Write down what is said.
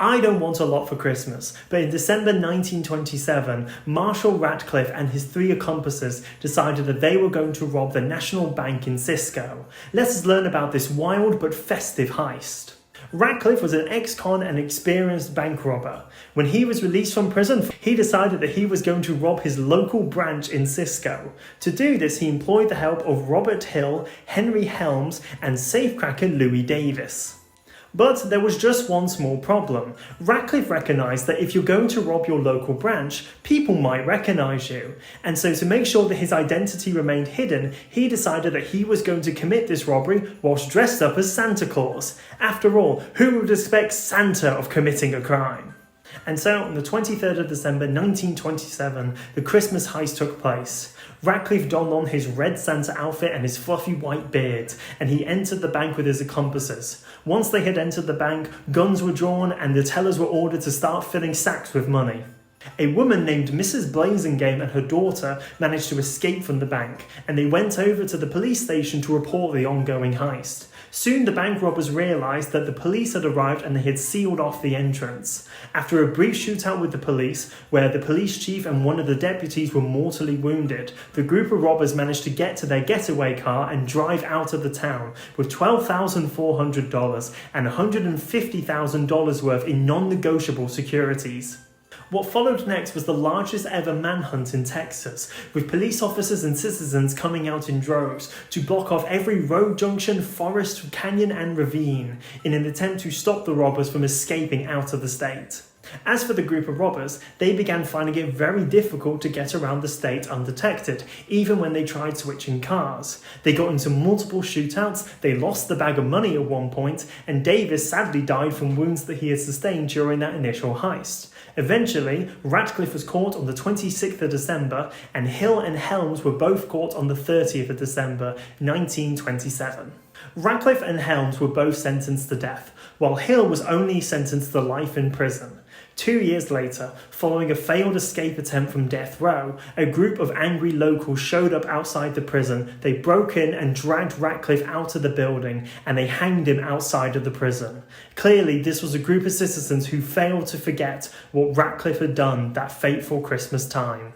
I don't want a lot for Christmas, but in December 1927, Marshal Radcliffe and his 3 accomplices decided that they were going to rob the National Bank in Cisco. Let us learn about this wild but festive heist. Radcliffe was an ex-con and experienced bank robber. When he was released from prison, he decided that he was going to rob his local branch in Cisco. To do this, he employed the help of Robert Hill, Henry Helms, and safecracker Louis Davis. But there was just one small problem. Radcliffe recognised that if you're going to rob your local branch, people might recognise you. And so to make sure that his identity remained hidden, he decided that he was going to commit this robbery whilst dressed up as Santa Claus. After all, who would expect Santa of committing a crime? And so, on the 23rd of December 1927, the Christmas heist took place. Radcliffe donned on his red Santa outfit and his fluffy white beard, and he entered the bank with his accomplices. Once they had entered the bank, guns were drawn and the tellers were ordered to start filling sacks with money. A woman named Mrs. Blazingame and her daughter managed to escape from the bank, and they went over to the police station to report the ongoing heist. Soon the bank robbers realised that the police had arrived and they had sealed off the entrance. After a brief shootout with the police, where the police chief and one of the deputies were mortally wounded, the group of robbers managed to get to their getaway car and drive out of the town with $12,400 and $150,000 worth in non-negotiable securities. What followed next was the largest ever manhunt in Texas, with police officers and citizens coming out in droves to block off every road junction, forest, canyon and ravine in an attempt to stop the robbers from escaping out of the state. As for the group of robbers, they began finding it very difficult to get around the state undetected, even when they tried switching cars. They got into multiple shootouts, they lost the bag of money at one point, and Davis sadly died from wounds that he had sustained during that initial heist. Eventually, Radcliffe was caught on the 26th of December, and Hill and Helms were both caught on the 30th of December, 1927. Radcliffe and Helms were both sentenced to death, while Hill was only sentenced to life in prison. 2 years later, following a failed escape attempt from death row, a group of angry locals showed up outside the prison. They broke in and dragged Radcliffe out of the building, and they hanged him outside of the prison. Clearly, this was a group of citizens who failed to forget what Radcliffe had done that fateful Christmas time.